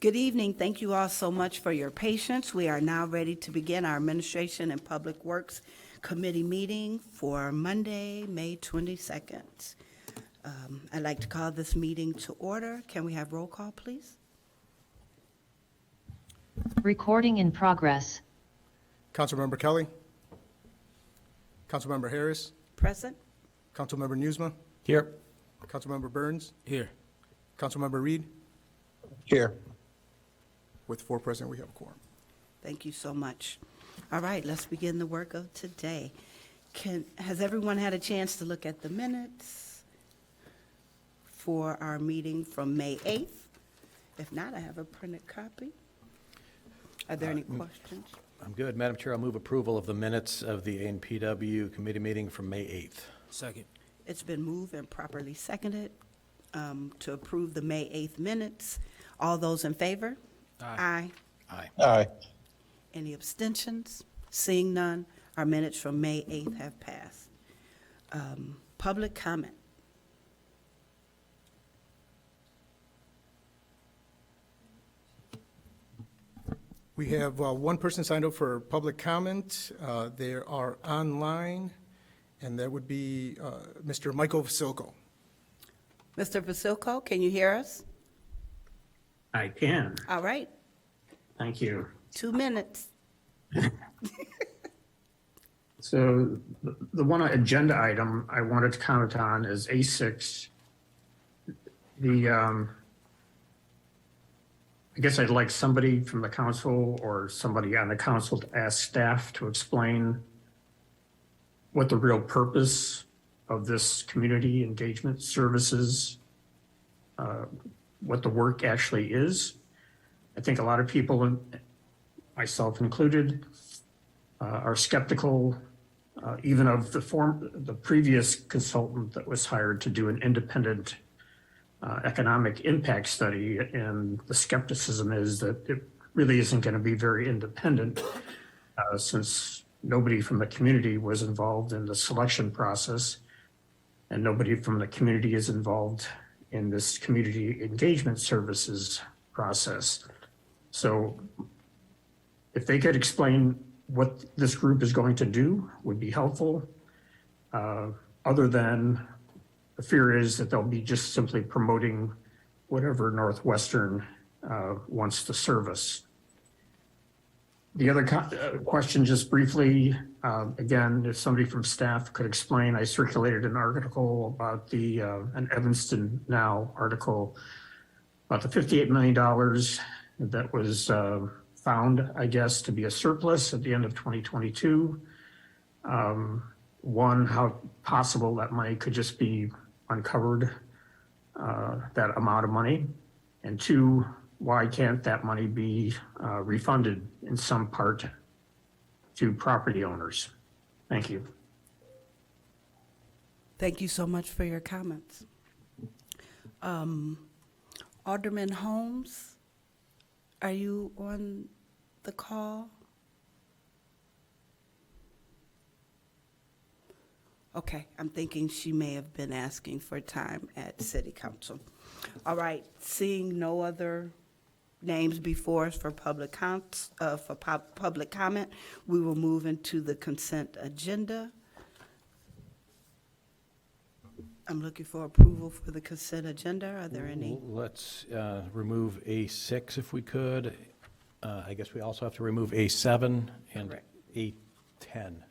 Good evening. Thank you all so much for your patience. We are now ready to begin our Administration and Public Works Committee meeting for Monday, May 22nd. I'd like to call this meeting to order. Can we have roll call, please? Recording in progress. Councilmember Kelly. Councilmember Harris. Present? Councilmember Newsma. Here. Councilmember Burns. Here. Councilmember Reed. Here. With 4 present, we have a quorum. Thank you so much. All right, let's begin the work of today. Has everyone had a chance to look at the minutes for our meeting from May 8th? If not, I have a printed copy. Are there any questions? I'm good. Madam Chair, I'll move approval of the minutes of the ANPW committee meeting from May 8th. Second. It's been moved and properly seconded to approve the May 8th minutes. All those in favor? Aye. Aye. Aye. Any abstentions? Seeing none, our minutes from May 8th have passed. Public comment. We have one person signed up for public comment. They are online, and that would be Mr. Michael Vasilko. Mr. Vasilko, can you hear us? I can. All right, Thank you. 2 minutes. So the one agenda item I wanted to comment on is A6. I guess I'd like somebody from the council or somebody on the council to ask staff to explain what the real purpose of this community engagement services, what the work actually is. I think a lot of people, myself included, are skeptical even of the previous consultant that was hired to do an independent economic impact study, and the skepticism is that it really isn't going to be very independent since nobody from the community was involved in the selection process and nobody from the community is involved in this community engagement services process. So if they could explain what this group is going to do would be helpful, other than the fear is that they'll be just simply promoting whatever Northwestern wants to service. The other question, just briefly, again, if somebody from staff could explain, I circulated an article about an Evanston Now article about the $58 million that was found, I guess, to be a surplus at the end of 2022. One, how possible that money could just be uncovered, that amount of money. And two, why can't that money be refunded in some part to property owners? Thank you. Thank you so much for your comments. Alderman Holmes, are you on the call? Okay, I'm thinking she may have been asking for time at City Council. All right, seeing no other names before us for public comment, we will move into the consent agenda. I'm looking for approval for the consent agenda. Are there any? Let's remove A6 if we could. I guess we also have to remove A7 and Correct. A10.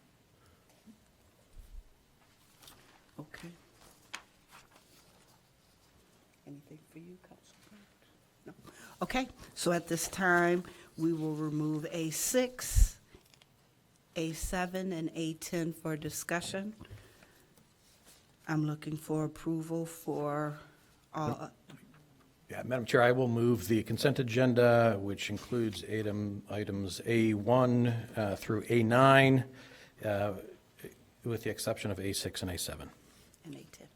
Okay. Anything for you, Councilman? No. Okay, so at this time, we will remove A6, A7, and A10 for discussion. I'm looking for approval for all. Yeah, Madam Chair, I will move the consent agenda, which includes items A1 through A9, with the exception of A6 and A7. And A10.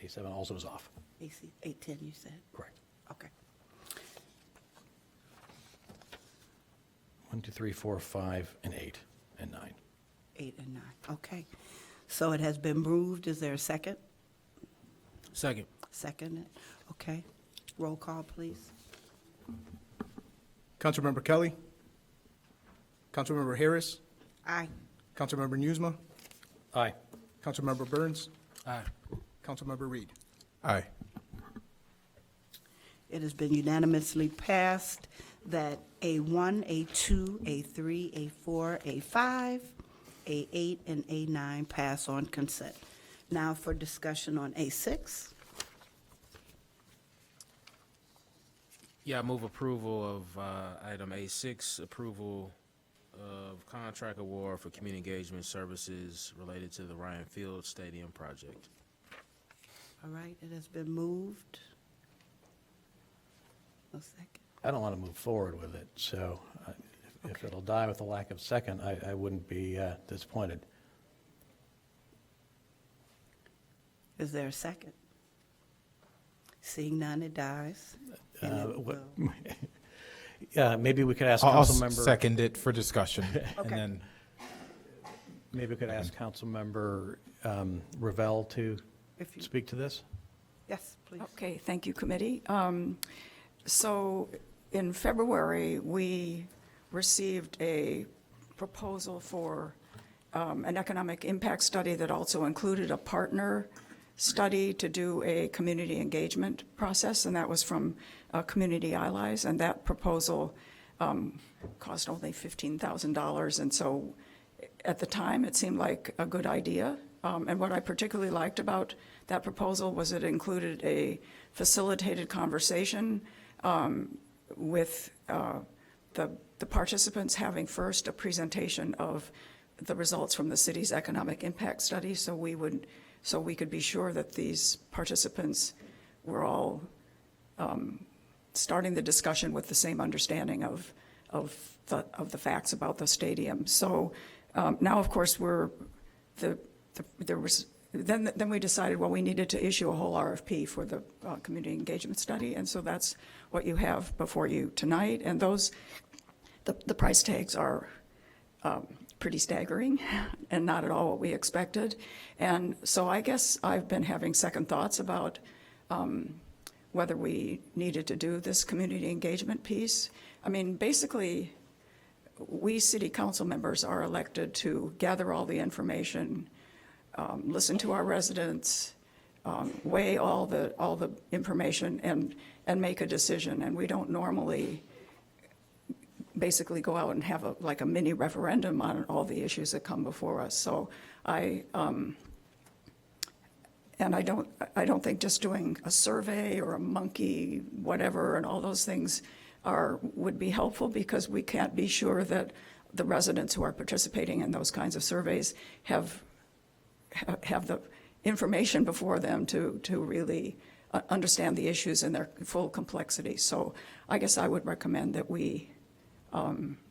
A7 also is off. AC, A10, you said? Correct. Okay. 1, 2, 3, 4, 5, and 8, and 9. 8 and 9, okay. So it has been moved. Is there a second? Second. Second, okay. Roll call, please. Councilmember Kelly. Councilmember Harris. Aye. Councilmember Newsma. Aye. Councilmember Burns. Aye. Councilmember Reed. Aye. It has been unanimously passed that A1, A2, A3, A4, A5, A8, and A9 pass on consent. Now for discussion on A6. Yeah, I move approval of item A6, approval of contract award for community engagement services related to the Ryan Field Stadium project. All right, it has been moved. A second. I don't want to move forward with it, so if it'll die with a lack of second, I wouldn't be disappointed. Is there a second? Seeing none, it dies. And it what- will- Maybe we could ask I'll Councilmember. second it for discussion. And Okay. then, Maybe we could ask Councilmember Ravel to If you- speak to this? Yes, please. Okay, thank you, committee. So in February, we received a proposal for an economic impact study that also included a partner study to do a community engagement process, and that was from Community Allies, and that proposal cost only $15,000. And so at the time, it seemed like a good idea. And what I particularly liked about that proposal was it included a facilitated conversation with the participants having first a presentation of the results from the city's economic impact study, so we could be sure that these participants were all starting the discussion with the same understanding of the facts about the stadium. So now, of course, then we decided, well, we needed to issue a whole RFP for the community engagement study, and so that's what you have before you tonight. And the price tags are pretty staggering and not at all what we expected. And so I guess I've been having second thoughts about whether we needed to do this community engagement piece. I mean, basically, we city council members are elected to gather all the information, listen to our residents, weigh all the information and make a decision. And we don't normally basically go out and have a mini referendum on all the issues that come before us. So I don't think just doing a survey or a monkey whatever and all those things would be helpful, because we can't be sure that the residents who are participating in those kinds of surveys have the information before them to really understand the issues in their full complexity. So I guess I would recommend that we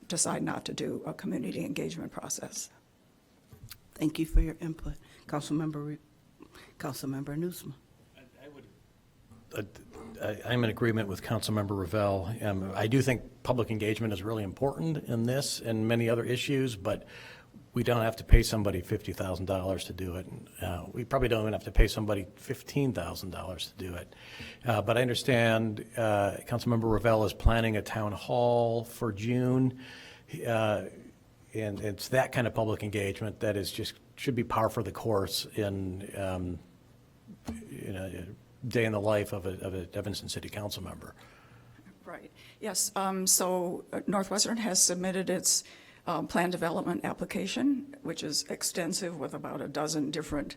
decide not to do a community engagement process. Thank you for your input. Councilmember Newsma. I'm in agreement with Councilmember Ravel. I do think public engagement is really important in this and many other issues, but we don't have to pay somebody $50,000 to do it. We probably don't even have to pay somebody $15,000 to do it. But I understand Councilmember Ravel is planning a town hall for June, and it's that kind of public engagement that is just should be par for the course in day in the life of a Evanston City Council member. Right. Yes. So Northwestern has submitted its plan development application, which is extensive with about a dozen different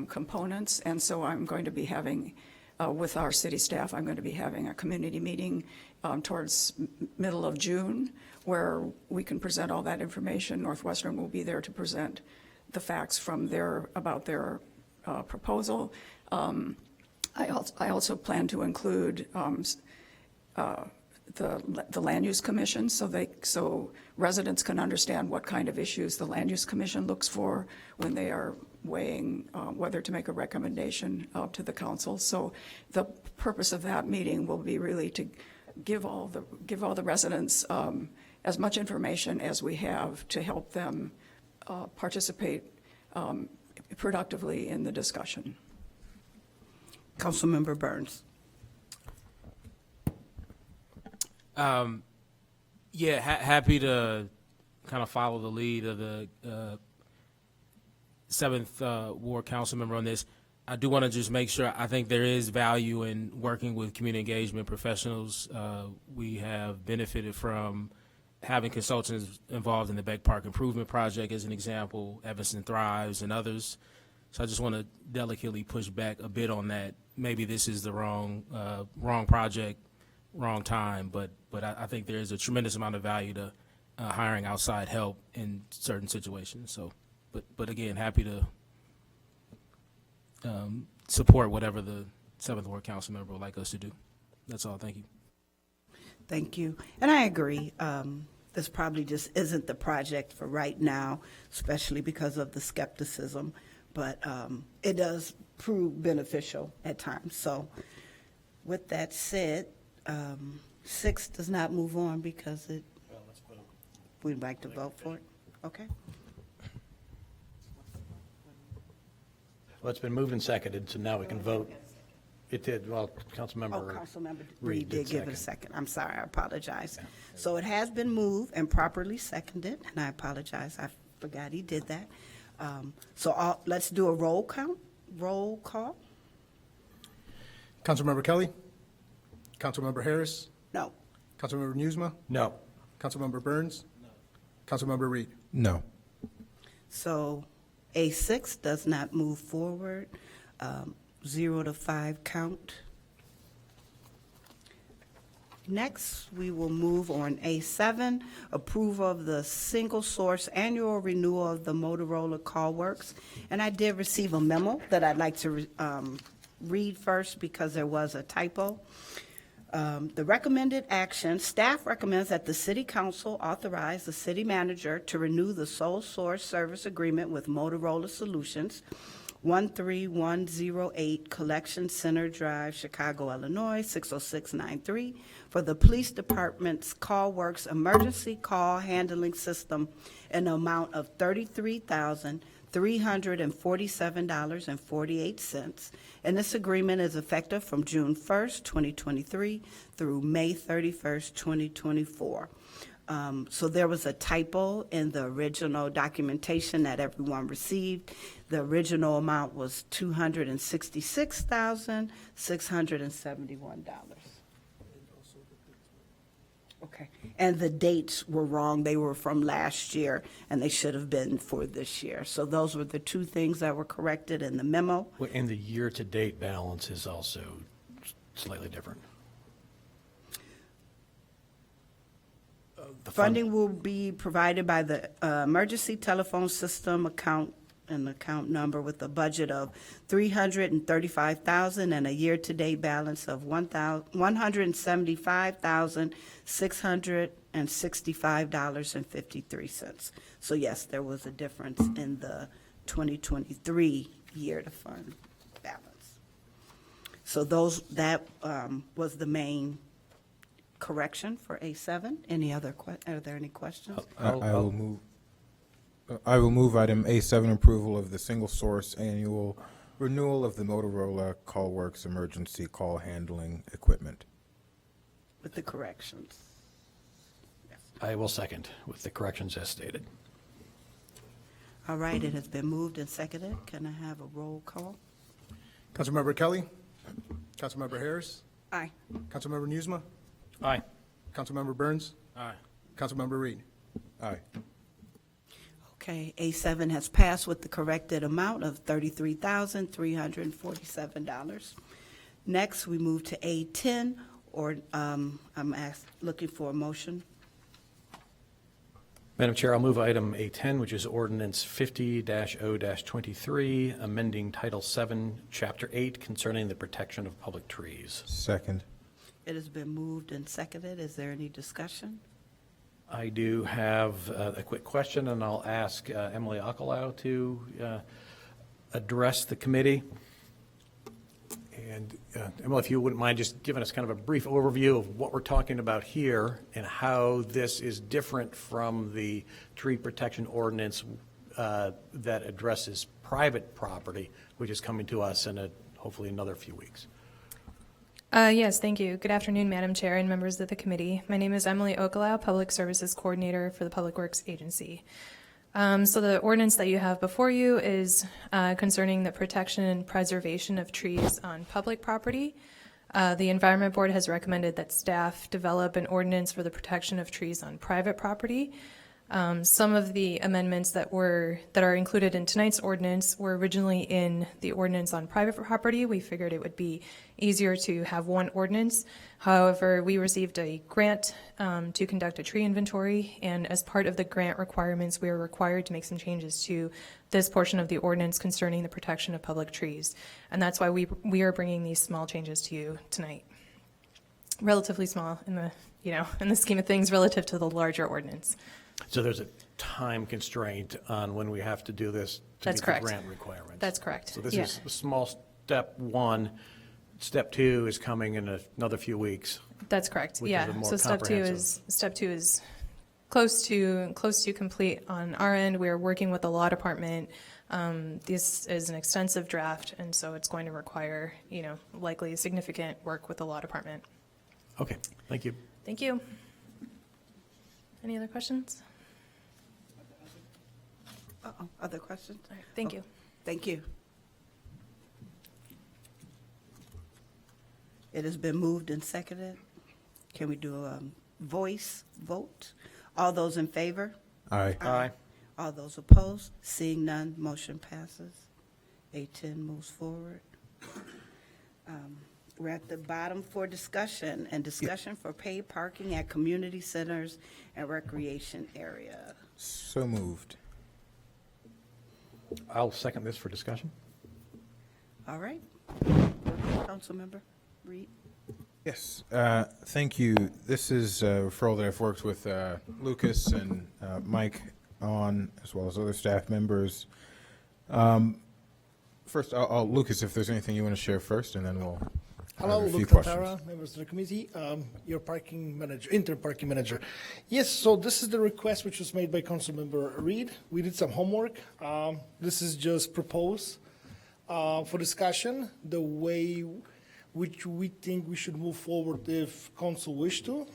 components. And so I'm going to be having, with our city staff, I'm going to be having a community meeting towards middle of June, where we can present all that information. Northwestern will be there to present the facts from about their proposal. I also plan to include the Land Use Commission, so residents can understand what kind of issues the Land Use Commission looks for when they are weighing whether to make a recommendation to the council. So the purpose of that meeting will be really to give all the residents as much information as we have to help them participate productively in the discussion. Councilmember Burns. Yeah, happy to kind of follow the lead of the 7th Ward Council member on this. I do want to just make sure, I think there is value in working with community engagement professionals. We have benefited from having consultants involved in the Beck Park Improvement Project as an example, Evanston Thrives and others. So I just want to delicately push back a bit on that. Maybe this is the wrong project, wrong time, but I think there is a tremendous amount of value to hiring outside help in certain situations. So, but again, happy to support whatever the 7th Ward Council member would like us to do. That's all. Thank you. Thank you. And I agree. This probably just isn't the project for right now, especially because of the skepticism. But it does prove beneficial at times. So with that said, 6 does not move on because we'd like to vote for it. Okay. Well, it's been moved and seconded, so now we can vote. It did, well, Councilmember. Councilmember Reed Reed did give it a second. second. I'm sorry, I apologize. So it has been moved and properly seconded, and I apologize. I forgot he did that. Let's do a roll call. Councilmember Kelly? Councilmember Harris? No. Councilmember Newsma? No. Councilmember Burns? No. Councilmember Reed? No. So A6 does not move forward. 0 to 5 count. Next, we will move on A7, approval of the single source annual renewal of the Motorola CallWorks. And I did receive a memo that I'd like to read first because there was a typo. The recommended action, staff recommends that the city council authorize the city manager to renew the sole source service agreement with Motorola Solutions, 13108 Collection Center Drive, Chicago, Illinois, 60693, for the police department's CallWorks emergency call handling system in the amount of $33,347.48. And this agreement is effective from June 1st, 2023 through May 31st, 2024. So there was a typo in the original documentation that everyone received. The original amount was $266,671. Okay, and the dates were wrong. They were from last year, and they should have been for this year. So those were the two things that were corrected in the memo. Well, and the year-to-date balance is also slightly different. The Funding will be provided by the emergency telephone system account and account number with a budget of $335,000 and a year-to-date balance of $175,665.53. So yes, there was a difference in the 2023 year-to-fund balance. So that was the main correction for A7. Are there any questions? I will move item A7, approval of the single source annual renewal of the Motorola CallWorks emergency call handling equipment. With the corrections. I will second with the corrections as stated. All right, it has been moved and seconded. Can I have a roll call? Councilmember Kelly? Councilmember Harris? Aye. Councilmember Newsma? Aye. Councilmember Burns? Aye. Councilmember Reed? Aye. Okay, A7 has passed with the corrected amount of $33,347. Next, we move to A10, or I'm looking for a motion. Madam Chair, I'll move item A10, which is ordinance 50-0-23, amending Title 7, Chapter 8 concerning the protection of public trees. Second. It has been moved and seconded. Is there any discussion? I do have a quick question, and I'll ask Emily Akalau to address the committee. And Emily, if you wouldn't mind just giving us kind of a brief overview of what we're talking about here and how this is different from the tree protection ordinance that addresses private property, which is coming to us in hopefully another few weeks. Yes, thank you. Good afternoon, Madam Chair and members of the committee. My name is Emily Okalau, Public Services Coordinator for the Public Works Agency. So the ordinance that you have before you is concerning the protection and preservation of trees on public property. The Environment Board has recommended that staff develop an ordinance for the protection of trees on private property. Some of the amendments that are included in tonight's ordinance were originally in the ordinance on private property. We figured it would be easier to have one ordinance. However, we received a grant to conduct a tree inventory, and as part of the grant requirements, we are required to make some changes to this portion of the ordinance concerning the protection of public trees. And that's why we are bringing these small changes to you tonight. Relatively small in the scheme of things relative to the larger ordinance. So there's a time constraint on when we have to do this to That's meet the correct. grant requirements. That's correct. So this Yeah. is a small step one. Step two is coming in another few weeks. That's correct. Which is Yeah. a more So step two is close to complete on our end. We are working with the law department. This is an extensive draft, and so it's going to require, likely significant work with the law department. Okay, thank you. Thank you. Any other questions? Other questions? Thank you. Thank you. It has been moved and seconded. Can we do a voice vote? All those in favor? Aye. Aye. All those opposed? Seeing none, motion passes. A10 moves forward. We're at the bottom for discussion, and discussion for paid parking at community centers and recreation area. So moved. I'll second this for discussion. All right. Councilmember Reed? Yes, thank you. This is a referral that I've worked with Lucas and Mike on, as well as other staff members. First, Lucas, if there's anything you want to share first, and then we'll Hello, have a few Luke questions. Tantara, members of the committee, your parking manager, interim parking manager. Yes, so this is the request which was made by Councilmember Reed. We did some homework. This is just proposed for discussion, the way which we think we should move forward if council wish to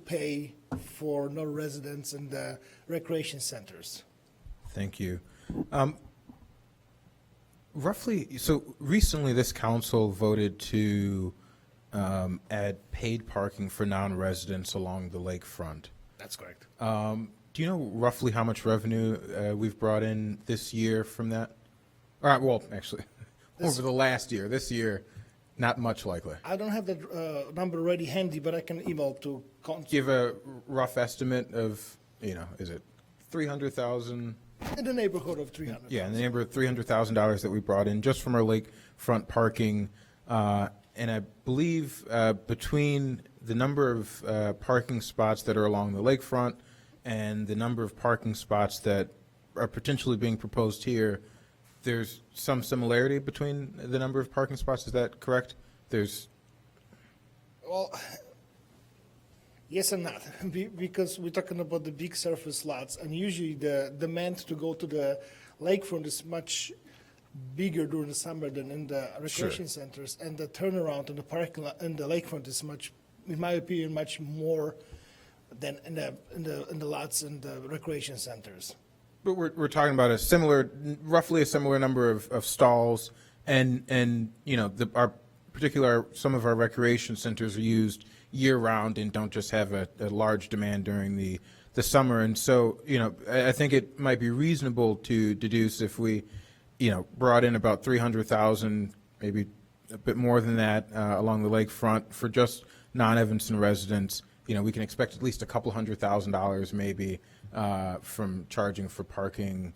pay for non-residents in the recreation centers. Thank you. Roughly, so recently this council voted to add paid parking for non-residents along the lakefront. That's correct. Do you know roughly how much revenue we've brought in this year from that? Well, actually, over the last year. This year, not much likely. I don't have that number ready handy, but I can email to council. Give a rough estimate of, is it 300,000? In the neighborhood of 300. Yeah, in the neighborhood of $300,000 that we brought in just from our lakefront parking. And I believe between the number of parking spots that are along the lakefront and the number of parking spots that are potentially being proposed here, there's some similarity between the number of parking spots. Is that correct? Well, yes and not, because we're talking about the big surface lots, and usually the demand to go to the lakefront is much bigger during the summer than in the recreation centers, and the turnaround in the parking lot in the lakefront is much, in my opinion, much more than in the lots in the recreation centers. But we're talking about roughly a similar number of stalls, and some of our recreation centers are used year round and don't just have a large demand during the summer. And so, I think it might be reasonable to deduce if we, brought in about 300,000, maybe a bit more than that, along the lakefront for just non-Evanston residents. We can expect at least a couple $100,000 maybe from charging for parking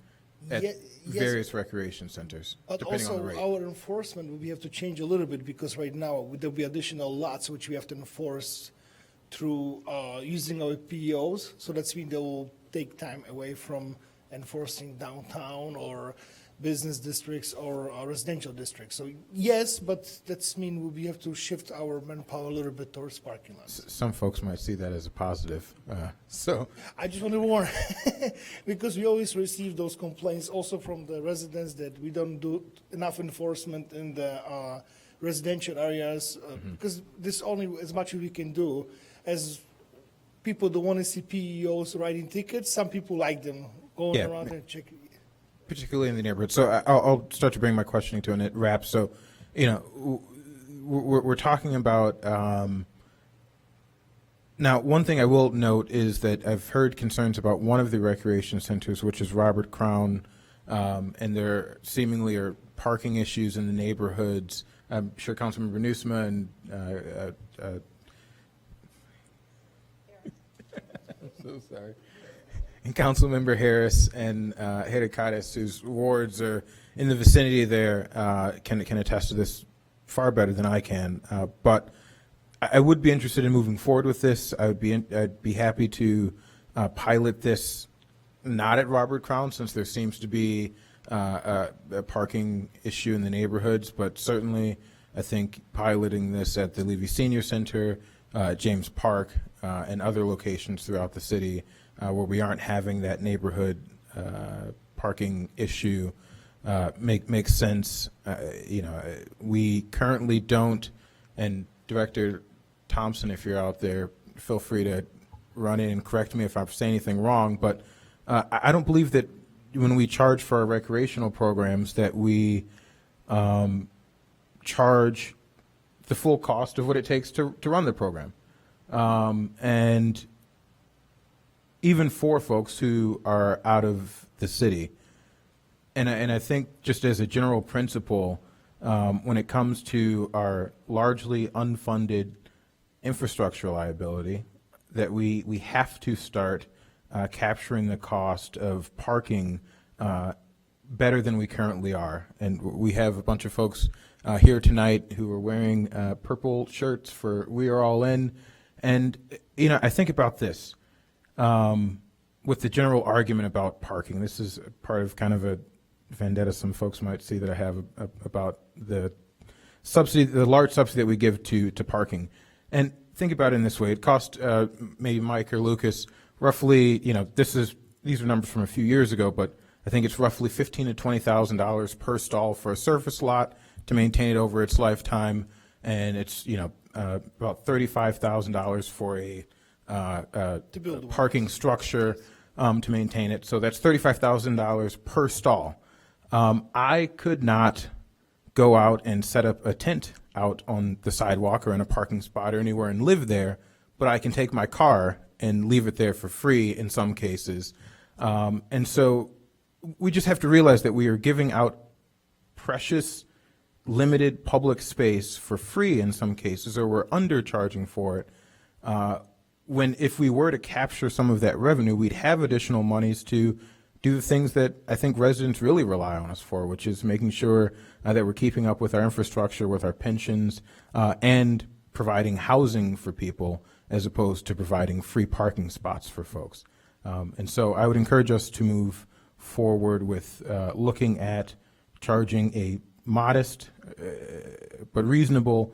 at various recreation centers, But depending on the also, rate. our enforcement, we have to change a little bit, because right now, there'll be additional lots which we have to enforce through using our PEOs, so that's mean they will take time away from enforcing downtown or business districts or residential districts. So yes, but that's mean we have to shift our manpower a little bit towards parking lots. Some folks might see that as a positive. I just want to warn, because we always receive those complaints also from the residents that we don't do enough enforcement in the residential areas, because this only as much as we can do. As people don't want to see PEOs writing tickets, some people like them going Yeah. around and checking. Particularly in the neighborhood. So I'll start to bring my questioning to a wrap. So, you know, we're talking about, now, one thing I will note is that I've heard concerns about one of the recreation centers, which is Robert Crown, and there seemingly are parking issues in the neighborhoods. I'm sure Councilmember Nusma and I'm so sorry. And Councilmember Harris and Heracades, whose wards are in the vicinity there, can attest to this far better than I can. But I would be interested in moving forward with this. I'd be happy to pilot this not at Robert Crown, since there seems to be a parking issue in the neighborhoods, but certainly I think piloting this at the Levy Senior Center, James Park, and other locations throughout the city where we aren't having that neighborhood parking issue makes sense. You know, we currently don't, and Director Thompson, if you're out there, feel free to run in and correct me if I'm saying anything wrong, but I don't believe that when we charge for our recreational programs that we charge the full cost of what it takes to run the program. And even for folks who are out of the city, and I think just as a general principle, when it comes to our largely unfunded infrastructure liability, that we have to start capturing the cost of parking better than we currently are. And we have a bunch of folks here tonight who are wearing purple shirts for We Are All In. And, you know, I think about this with the general argument about parking. This is part of kind of a vendetta some folks might see that I have about the subsidy, the large subsidy that we give to parking. And think about it in this way. It cost maybe Mike or Lucas roughly, you know, these are numbers from a few years ago, but I think it's roughly $15,000 to $20,000 per stall for a surface lot to maintain it over its lifetime, and it's, you know, about $35,000 for a parking structure to maintain it. So that's $35,000 per stall. I could not go out and set up a tent out on the sidewalk or in a parking spot or anywhere and live there, but I can take my car and leave it there for free in some cases. And so we just have to realize that we are giving out precious, limited public space for free in some cases, or we're undercharging for it. When if we were to capture some of that revenue, we'd have additional monies to do the things that I think residents really rely on us for, which is making sure that we're keeping up with our infrastructure, with our pensions, and providing housing for people as opposed to providing free parking spots for folks. And so I would encourage us to move forward with looking at charging a modest but reasonable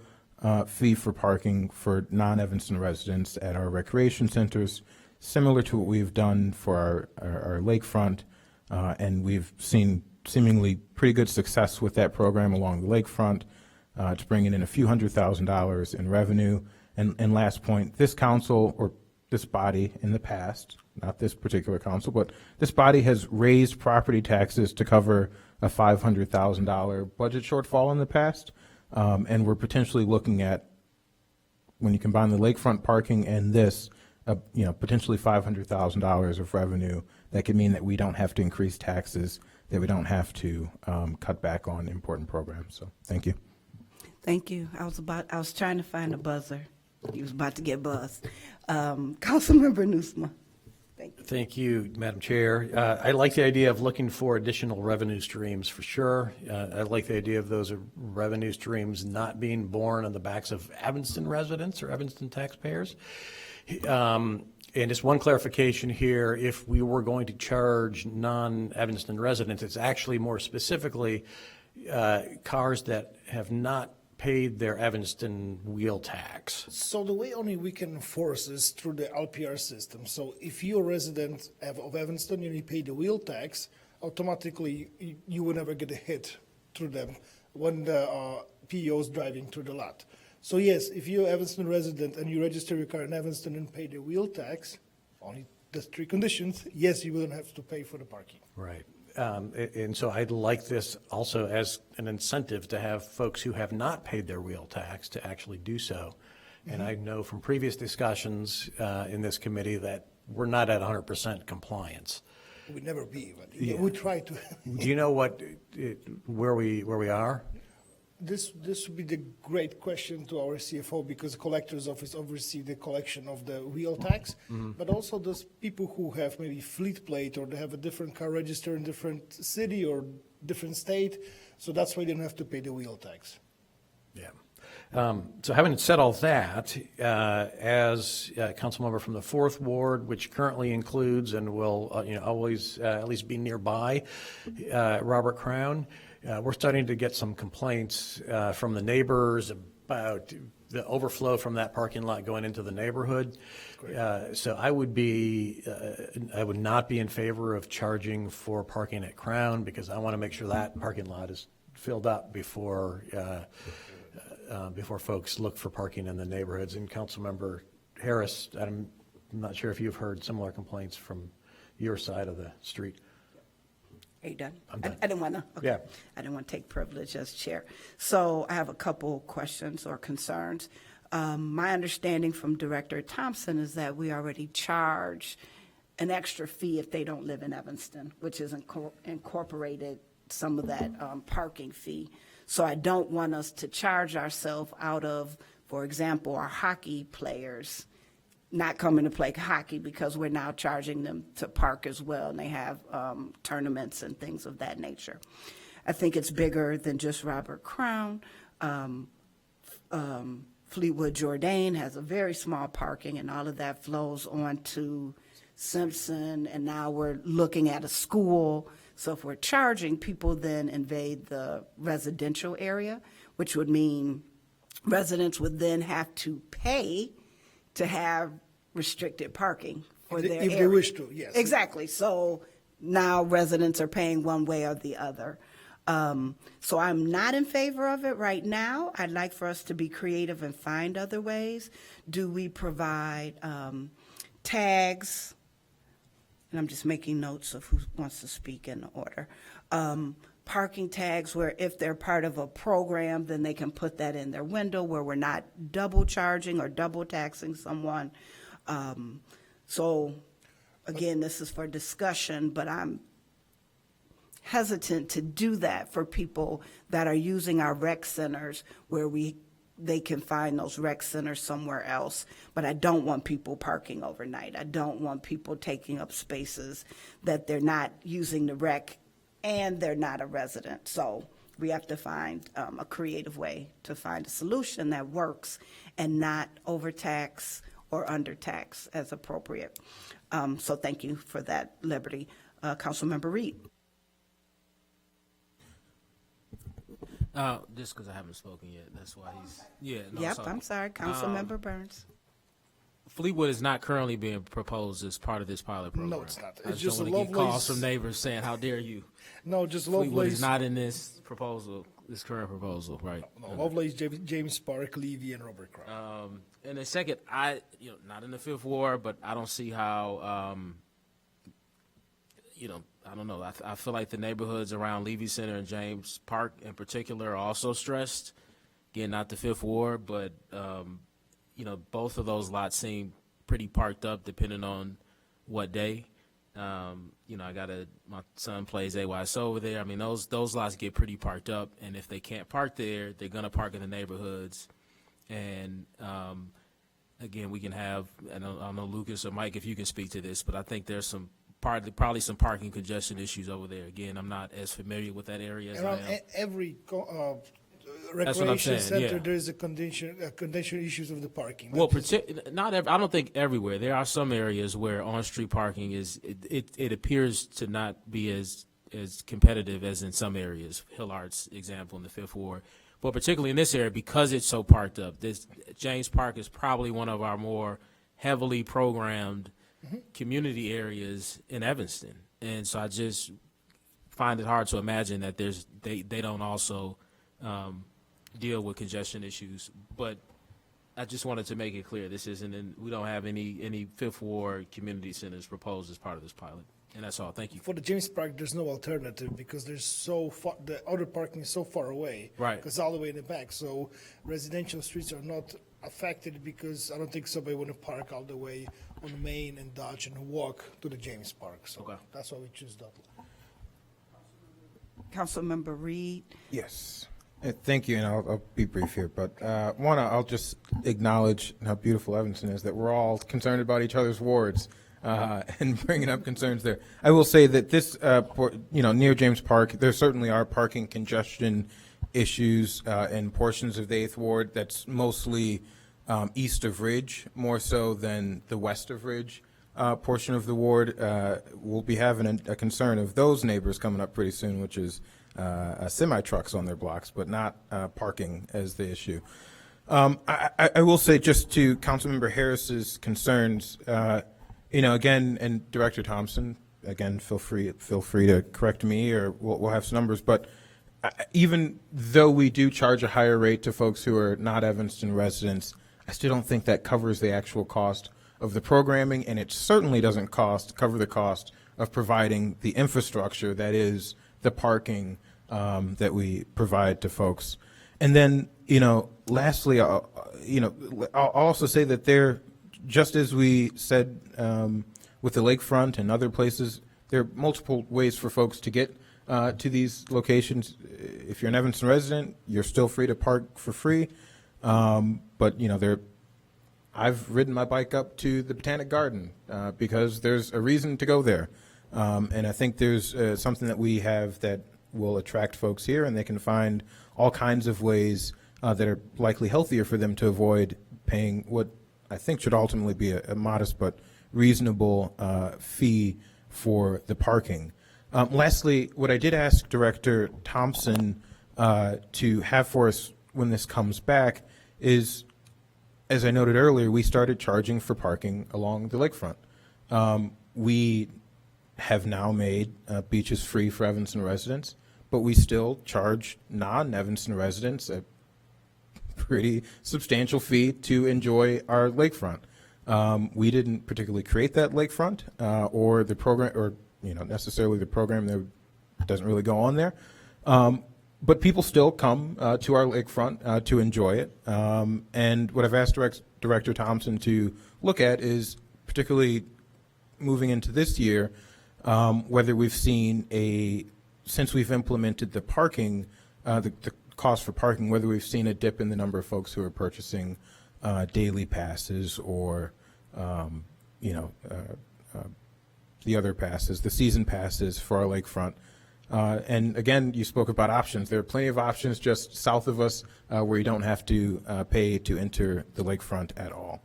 fee for parking for non-Evanston residents at our recreation centers, similar to what we've done for our lakefront, and we've seen seemingly pretty good success with that program along the lakefront, to bringing in a few $100,000 in revenue. And last point, this council, or this body in the past, not this particular council, but this body has raised property taxes to cover a $500,000 budget shortfall in the past. And we're potentially looking at, when you combine the lakefront parking and this, you know, potentially $500,000 of revenue. That could mean that we don't have to increase taxes, that we don't have to cut back on important programs. So thank you. Thank you. I was trying to find a buzzer. He was about to get buzzed. Councilmember Nusma. Thank you. Thank you, Madam Chair. I like the idea of looking for additional revenue streams for sure. I like the idea of those revenue streams not being borne on the backs of Evanston residents or Evanston taxpayers. And just one clarification here, if we were going to charge non-Evanston residents, it's actually more specifically cars that have not paid their Evanston wheel tax. So the way only we can enforce is through the LPR system. So if you're a resident of Evanston and you pay the wheel tax, automatically you will never get a hit through them. when the PO is driving through the lot. So yes, if you're an Evanston resident and you register your car in Evanston and pay the wheel tax, only the 3 conditions, yes, you wouldn't have to pay for the parking. Right. And so I'd like this also as an incentive to have folks who have not paid their wheel tax to actually do so. And I know from previous discussions in this committee that we're not at 100% compliance. We'd never be, but we try to. Do you know where we are? This would be the great question to our CFO, because the collector's office oversee the collection of the wheel tax, but also those people who have maybe fleet plate or they have a different car registered in different city or different state, so that's why they don't have to pay the wheel tax. Yeah. So having said all that, as a council member from the 4th Ward, which currently includes and will always at least be nearby Robert Crown, we're starting to get some complaints from the neighbors about the overflow from that parking lot going into the neighborhood. So I would not be in favor of charging for parking at Crown, because I want to make sure that parking lot is filled up before folks look for parking in the neighborhoods. And Councilmember Harris, I'm not sure if you've heard similar complaints from your side of the street. Are you done? I'm done. I didn't want to. Okay. Yeah. I didn't want to take privilege as chair. So I have a couple questions or concerns. My understanding from Director Thompson is that we already charge an extra fee if they don't live in Evanston, which is incorporated some of that parking fee. So I don't want us to charge ourselves out of, for example, our hockey players not coming to play hockey because we're now charging them to park as well, and they have tournaments and things of that nature. I think it's bigger than just Robert Crown. Fleetwood Jourdain has a very small parking, and all of that flows on to Simpson, and now we're looking at a school. So if we're charging, people then invade the residential area, which would mean residents would then have to pay to have restricted parking for their area. If they wish to, yes. Exactly. So now residents are paying one way or the other. So I'm not in favor of it right now. I'd like for us to be creative and find other ways. Do we provide tags? And I'm just making notes of who wants to speak in order. Parking tags where if they're part of a program, then they can put that in their window where we're not double charging or double taxing someone. So again, this is for discussion, but I'm hesitant to do that for people that are using our rec centers where they can find those rec centers somewhere else. But I don't want people parking overnight. I don't want people taking up spaces that they're not using the rec and they're not a resident. So we have to find a creative way to find a solution that works and not overtax or undertax as appropriate. So thank you for that, Liberty. Councilmember Reed. Just because I haven't spoken yet, that's why he's, yeah. No, Yep, I'm sorry, Councilmember Burns. Fleetwood is not currently being proposed as part of this pilot program. No, it's not. I It's just don't a want to get calls Lovelace- from neighbors saying, how dare you? No, just Fleetwood Lovelace. is not in this proposal, this current proposal, right? No, Lovelace, James Park, Levy, and Robert Crown. And then second, not in the 5th Ward, but I don't see how, I don't know. I feel like the neighborhoods around Levy Center and James Park in particular are also stressed. Again, not the 5th Ward, but, both of those lots seem pretty parked up depending on what day. My son plays AYSO over there. I mean, those lots get pretty parked up, and if they can't park there, they're going to park in the neighborhoods. And, again, we can have, I don't know, Lucas or Mike, if you can speak to this, but I think there's probably some parking congestion issues over there. Again, I'm not as familiar with that area as I Around am. every what I'm recreation saying, center, yeah. there is a condition issues with the parking. Well, I don't think everywhere. There are some areas where on-street parking it appears to not be as competitive as in some areas. Hillard's example in the 5th Ward. But particularly in this area, because it's so parked up, this James Park is probably one of our more heavily programmed community areas in Evanston. And so I just find it hard to imagine that they don't also deal with congestion issues. But I just wanted to make it clear, this isn't, we don't have any Fifth Ward community centers proposed as part of this pilot. And that's all. Thank you. For the James Park, there's no alternative because there's so far, the other parking is so far away. Right. Because all the way in the back. So residential streets are not affected because I don't think somebody want to park all the way on Main and Dodge and walk to the James Park. So Okay. that's why we choose that. Councilmember Reed. Yes. Thank you, and I'll be brief here. But one, I'll just acknowledge how beautiful Evanston is, that we're all concerned about each other's wards and bringing up concerns there. I will say that this, near James Park, there certainly are parking congestion issues in portions of the 8th Ward. That's mostly east of Ridge, more so than the west of Ridge portion of the ward. We'll be having a concern of those neighbors coming up pretty soon, which is semi-trucks on their blocks, but not parking as the issue. I will say, just to Councilmember Harris's concerns, again, and Director Thompson, again, feel free to correct me, or we'll have some numbers, but even though we do charge a higher rate to folks who are not Evanston residents, I still don't think that covers the actual cost of the programming, and it certainly doesn't cover the cost of providing the infrastructure that is the parking that we provide to folks. And then, lastly, I'll also say that there, just as we said with the lakefront and other places, there are multiple ways for folks to get to these locations. If you're an Evanston resident, you're still free to park for free. But I've ridden my bike up to the Botanic Garden because there's a reason to go there. And I think there's something that we have that will attract folks here, and they can find all kinds of ways that are likely healthier for them to avoid paying what I think should ultimately be a modest but reasonable fee for the parking. Lastly, what I did ask Director Thompson to have for us when this comes back is, as I noted earlier, we started charging for parking along the lakefront. We have now made beaches free for Evanston residents, but we still charge non-Evanston residents a pretty substantial fee to enjoy our lakefront. We didn't particularly create that lakefront or the program, or necessarily the program that doesn't really go on there. But people still come to our lakefront to enjoy it. And what I've asked Director Thompson to look at is, particularly moving into this year, whether we've seen since we've implemented the parking, the cost for parking, whether we've seen a dip in the number of folks who are purchasing daily passes or, the other passes, the season passes for our lakefront. And again, you spoke about options. There are plenty of options just south of us where you don't have to pay to enter the lakefront at all.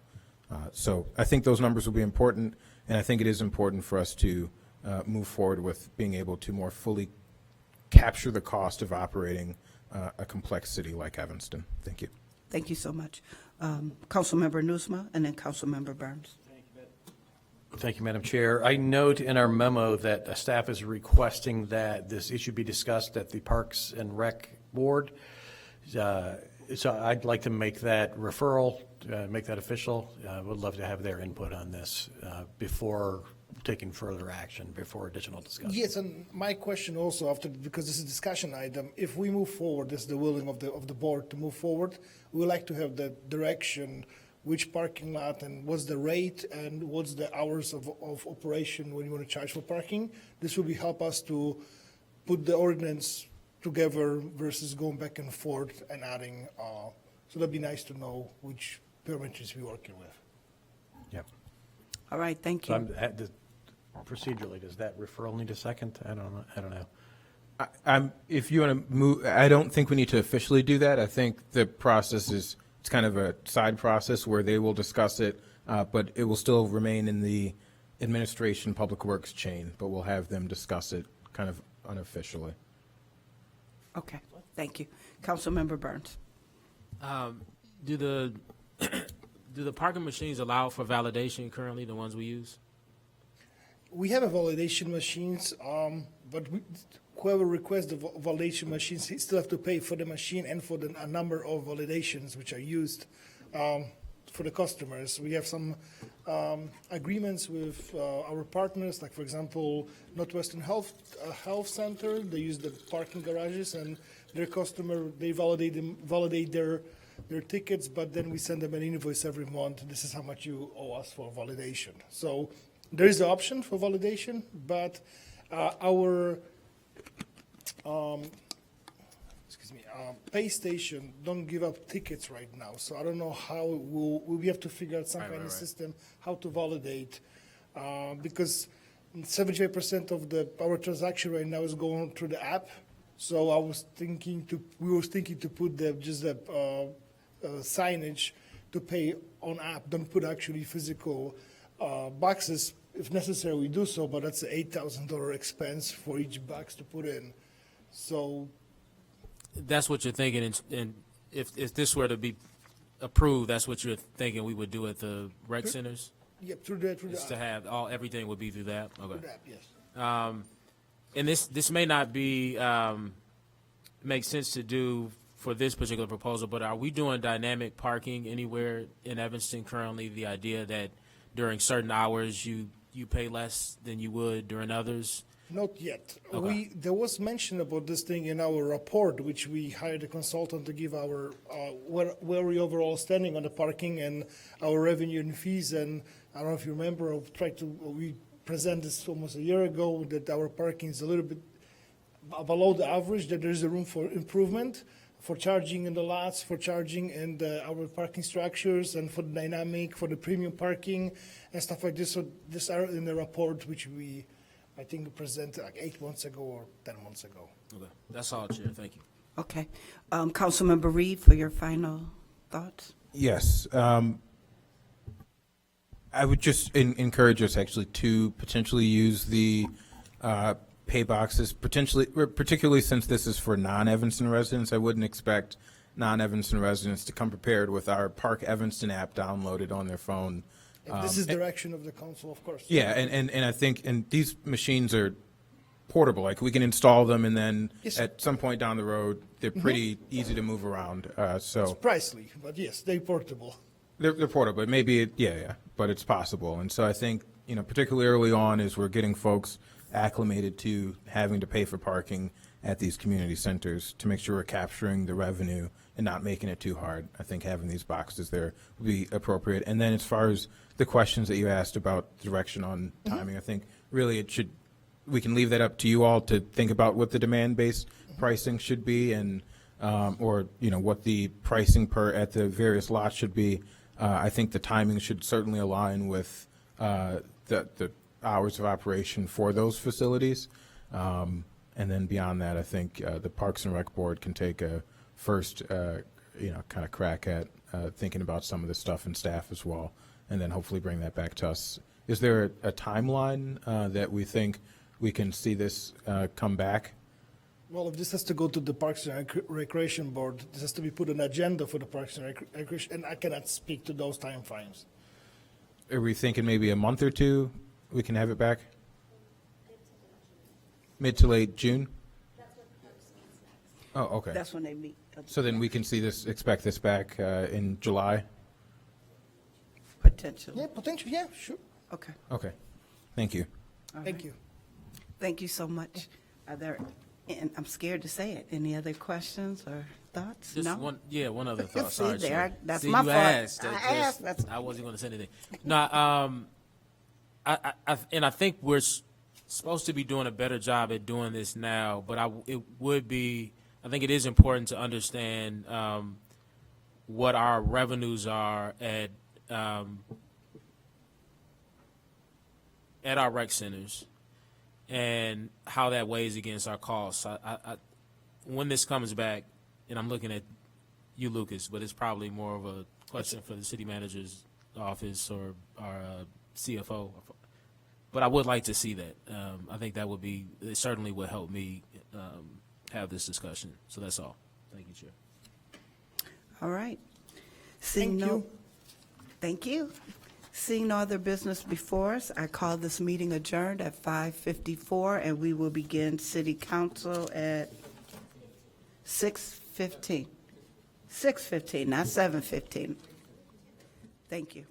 So I think those numbers will be important, and I think it is important for us to move forward with being able to more fully capture the cost of operating a complex city like Evanston. Thank you. Thank you so much. Councilmember Nusma, and then Councilmember Burns. Thank you, Madam Chair. I note in our memo that staff is requesting that this issue be discussed at the Parks and Rec Board. So I'd like to make that referral, make that official. Would love to have their input on this before taking further action, before additional discussion. Yes, and my question also after, because this is a discussion item, if we move forward, this is the willing of the board to move forward, we would like to have the direction, which parking lot and what's the rate and what's the hours of operation when you want to charge for parking. This will help us to put the ordinance together versus going back and forth and adding. So that'd be nice to know which parameters we're working with. Yep. All right, thank So you. procedurally, does that referral need a second? I don't know. If you want to move, I don't think we need to officially do that. I think the process is, it's kind of a side process where they will discuss it, but it will still remain in the administration public works chain, but we'll have them discuss it kind of unofficially. Okay, thank you. Councilmember Burns. Do the parking machines allow for validation currently, the ones we use? We have a validation machines, but whoever requests the validation machines, he still have to pay for the machine and for the a number of validations which are used for the customers. We have some agreements with our partners, like for example, Northwestern Health Center. They use the parking garages, and their customer, they validate their tickets, but then we send them an invoice every month. This is how much you owe us for validation. So there is an option for validation, but our pay station don't give up tickets right now. So I don't know how we have to figure out some kind of system how to validate, because 75% of our transaction right now is going through the app. So we were thinking to put just the signage to pay on app. Don't put actually physical boxes. If necessary, we do so, but that's an $8,000 expense for each box to put in. So That's what you're thinking, and if this were to be approved, that's what you're thinking we would do at the rec centers? yep, through the Is to app. have everything would be through that? Okay. Through the app, yes. And this may not be, make sense to do for this particular proposal, but are we doing dynamic parking anywhere in Evanston currently? The idea that during certain hours you pay less than you would during others? Not yet. Okay. There was mention about this thing in our report, which we hired a consultant to give our, where we overall standing on the parking and our revenue and fees. And I don't know if you remember, we presented this almost a year ago, that our parking is a little bit below the average, that there's a room for improvement, for charging in the lots, for charging in our parking structures, and for the dynamic, for the premium parking and stuff like this. So these are in the report, which I think presented like 8 months ago or 10 months ago. Okay, that's all, Chair, thank you. Okay. Councilmember Reed, for your final thoughts? Yes. I would just encourage us actually to potentially use the pay boxes, particularly since this is for non-Evanston residents. I wouldn't expect non-Evanston residents to come prepared with our Park Evanston app downloaded on their phone. And this is direction of the council, of course. Yeah, and I think, and these machines are portable, like we can install them and then Yes. at some point down the road, they're pretty easy to move around, so. It's pricey, but yes, they're portable. They're portable, but maybe, but it's possible. And so I think, particularly early on as we're getting folks acclimated to having to pay for parking at these community centers to make sure we're capturing the revenue and not making it too hard. I think having these boxes there would be appropriate. And then as far as the questions that you asked about direction on timing, I think really we can leave that up to you all to think about what the demand-based pricing should be and, or, what the pricing at the various lots should be. I think the timing should certainly align with the hours of operation for those facilities. And then beyond that, I think the Parks and Rec Board can take a first, kind of crack at thinking about some of this stuff and staff as well, and then hopefully bring that back to us. Is there a timeline that we think we can see this come back? Well, if this has to go to the Parks and Recreation Board, this has to be put on agenda for the Parks and Recreation, and I cannot speak to those time frames. Are we thinking maybe a month or two we can have it back? Mid to late June? Oh, okay. That's when they meet. So then we can expect this back in July? Potentially. Yeah, potentially, yeah, sure. Okay. Okay. Thank you. Thank you. Thank you so much. Are there, and I'm scared to say it, any other questions or thoughts? Just No? one other thought, See, sorry, there, Chair. that's See, my you fault. asked. I asked, that's- I wasn't gonna say anything. No, I think we're supposed to be doing a better job at doing this now, but I think it is important to understand what our revenues are at our rec centers and how that weighs against our costs. When this comes back, and I'm looking at you, Lucas, but it's probably more of a question for the city manager's office or our CFO. But I would like to see that. I think it certainly would help me have this discussion. So that's all. Thank you, Chair. All right. Seeing Thank no- you. Thank you. Seeing no other business before us, I call this meeting adjourned at 5:54, and we will begin city council at 6:15. 6:15, not 7:15. Thank you.